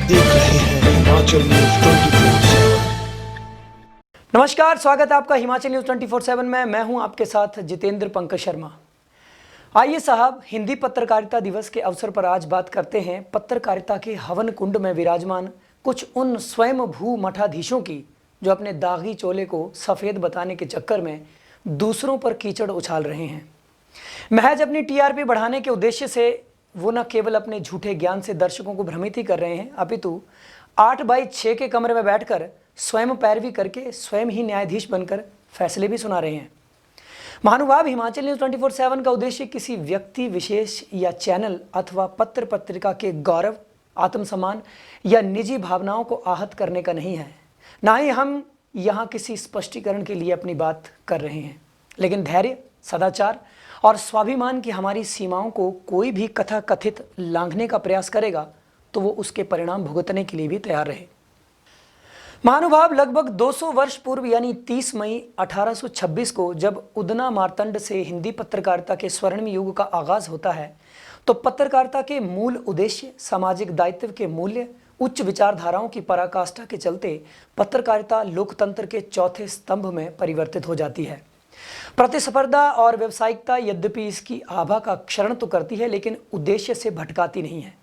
देख रहे हैं हिमाचल न्यूज 24/7। नमस्कार, स्वागत है आपका हिमाचल न्यूज 24/7 में। मैं हूं आपके साथ जितेंद्र पंकज शर्मा। आइए साहब, हिंदी पत्रकारिता दिवस के अवसर पर आज बात करते हैं पत्रकारिता के हवन कुंड में विराजमान कुछ उन स्वयं भू मठाधीशों की जो अपने दागी चोले को सफ़ेद बताने के चक्कर में दूसरों पर कीचड़ उछाल रहे हैं। महज अपनी टीआरपी बढ़ाने के उद्देश्य से वो न केवल अपने झूठे ज्ञान से दर्शकों को भ्रमित ही कर रहे हैं, अपितु 8x6 के कमरे में बैठकर स्वयं पैरवी करके स्वयं ही न्यायाधीश बनकर फैसले भी सुना रहे हैं। महानुभाव, हिमाचल न्यूज 24/7 का उद्देश्य किसी व्यक्ति विशेष या चैनल अथवा पत्र पत्रिका के गौरव, आत्मसम्मान या निजी भावनाओं को आहत करने का नहीं है। ना ही हम यहाँ किसी स्पष्टीकरण के लिए अपनी बात कर रहे हैं, लेकिन धैर्य, सदाचार और स्वाभिमान की हमारी सीमाओं को कोई भी कथा कथित लांघने का प्रयास करेगा तो वो उसके परिणाम भुगतने के लिए भी तैयार रहे। महानुभाव, लगभग 200 वर्ष पूर्व यानी 30 मई 1826 को जब उदना मार्तंड से हिंदी पत्रकारिता के स्वर्णिम युग का आगाज होता है, तो पत्रकारिता के मूल उद्देश्य, सामाजिक दायित्व के मूल्य, उच्च विचारधाराओं की पराकाष्ठा के चलते पत्रकारिता लोकतंत्र के चौथे स्तंभ में परिवर्तित हो जाती है। प्रतिस्पर्धा और व्यावसायिकता यद्यपि इसकी आभा का क्षरण तो करती है, लेकिन उद्देश्य से भटकाती नहीं है।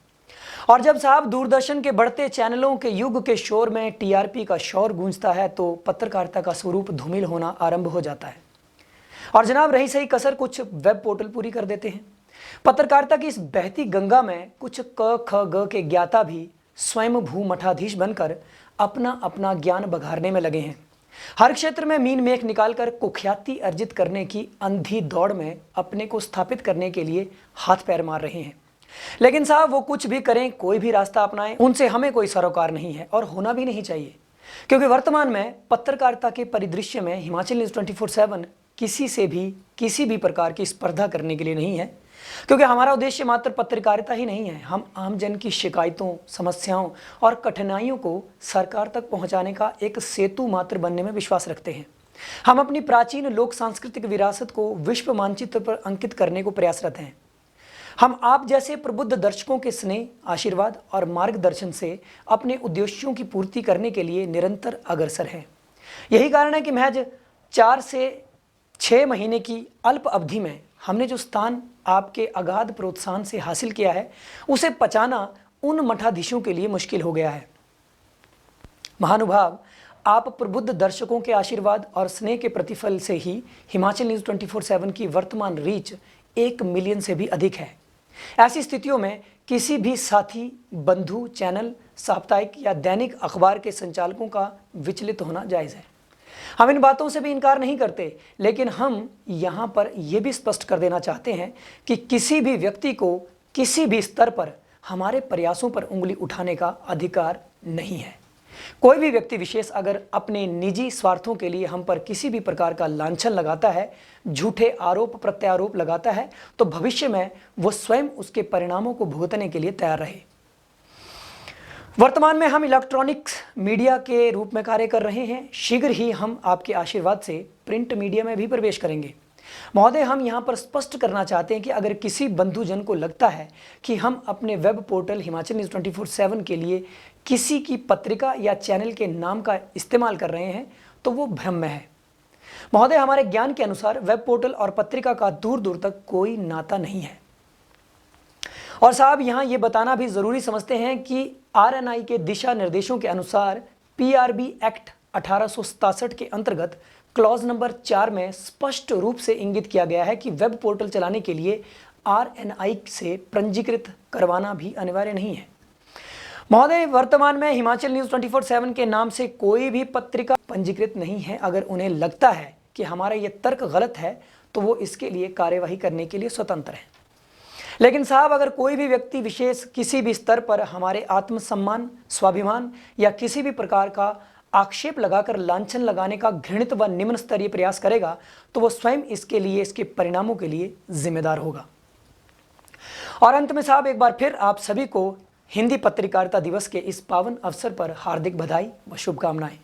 और जब साहब दूरदर्शन के बढ़ते चैनलों के युग के शोर में टीआरपी का शोर गूंजता है तो पत्रकारिता का स्वरूप धूमिल होना आरंभ हो जाता है। और जनाब, रही सही कसर कुछ वेब पोर्टल पूरी कर देते हैं। पत्रकारिता की इस बहती गंगा में कुछ क ख ग के ज्ञाता भी स्वयं भू मठाधीश बनकर अपना अपना ज्ञान बघारने में लगे हैं। हर क्षेत्र में मीन मेख निकालकर कुख्याति अर्जित करने की अंधी दौड़ में अपने को स्थापित करने के लिए हाथ पैर मार रहे हैं। लेकिन साहब, वो कुछ भी करें, कोई भी रास्ता अपनाएं, उनसे हमें कोई सरोकार नहीं है और होना भी नहीं चाहिए, क्योंकि वर्तमान में पत्रकारिता के परिदृश्य में हिमाचल न्यूज 24/7 किसी से भी किसी भी प्रकार की स्पर्धा करने के लिए नहीं है। क्योंकि हमारा उद्देश्य मात्र पत्रकारिता ही नहीं है, हम आम जन की शिकायतों, समस्याओं और कठिनाइयों को सरकार तक पहुंचाने का एक सेतु मात्र बनने में विश्वास रखते हैं। हम अपनी प्राचीन लोक सांस्कृतिक विरासत को विश्व मानचित्र पर अंकित करने को प्रयासरत हैं। हम आप जैसे प्रबुद्ध दर्शकों के स्नेह, आशीर्वाद और मार्गदर्शन से अपने उद्देश्यों की पूर्ति करने के लिए निरंतर अग्रसर हैं। यही कारण है कि महज 4 से 6 महीने की अल्प अवधि में हमने जो स्थान आपके अगाध प्रोत्साहन से हासिल किया है, उसे पचाना उन मठाधीशों के लिए मुश्किल हो गया है। महानुभाव, आप प्रबुद्ध दर्शकों के आशीर्वाद और स्नेह के प्रतिफल से ही हिमाचल न्यूज 24/7 की वर्तमान रीच 1 मिलियन से भी अधिक है। ऐसी स्थितियों में किसी भी साथी, बंधु, चैनल, साप्ताहिक या दैनिक अखबार के संचालकों का विचलित होना जायज़ है। हम इन बातों से भी इनकार नहीं करते, लेकिन हम यहाँ पर यह भी स्पष्ट कर देना चाहते हैं कि किसी भी व्यक्ति को किसी भी स्तर पर हमारे प्रयासों पर उंगली उठाने का अधिकार नहीं है। कोई भी व्यक्ति विशेष अगर अपने निजी स्वार्थों के लिए हम पर किसी भी प्रकार का लांछन लगाता है, झूठे आरोप प्रत्यारोप लगाता है, तो भविष्य में वो स्वयं उसके परिणामों को भुगतने के लिए तैयार रहे। वर्तमान में हम इलेक्ट्रॉनिक्स मीडिया के रूप में कार्य कर रहे हैं। शीघ्र ही हम आपके आशीर्वाद से प्रिंट मीडिया में भी प्रवेश करेंगे। महोदय, हम यहाँ पर स्पष्ट करना चाहते हैं कि अगर किसी बंधुजन को लगता है कि हम अपने वेब पोर्टल हिमाचल न्यूज 24/7 के लिए किसी की पत्रिका या चैनल के नाम का इस्तेमाल कर रहे हैं तो वो भ्रम में है। महोदय, हमारे ज्ञान के अनुसार वेब पोर्टल और पत्रिका का दूर दूर तक कोई नाता नहीं है। और साहब, यहाँ ये बताना भी ज़रूरी समझते हैं कि आरएनआई के दिशा निर्देशों के अनुसार पीआरबी एक्ट 1867 के अंतर्गत क्लॉज नंबर 4 में स्पष्ट रूप से इंगित किया गया है कि वेब पोर्टल चलाने के लिए आरएनआई से पंजीकृत करवाना भी अनिवार्य नहीं है। महोदय, वर्तमान में हिमाचल न्यूज 24/7 के नाम से कोई भी पत्रिका पंजीकृत नहीं है। अगर उन्हें लगता है कि हमारा ये तर्क गलत है तो वो इसके लिए कार्यवाही करने के लिए स्वतंत्र है। लेकिन साहब, अगर कोई भी व्यक्ति विशेष किसी भी स्तर पर हमारे आत्मसम्मान, स्वाभिमान या किसी भी प्रकार का आक्षेप लगाकर लांछन लगाने का घृणित व निम्न स्तरीय प्रयास करेगा तो वो स्वयं इसके लिए, इसके परिणामों के लिए जिम्मेदार होगा। और अंत में साहब, एक बार फिर आप सभी को हिंदी पत्रकारिता दिवस के इस पावन अवसर पर हार्दिक बधाई व शुभकामनाएं।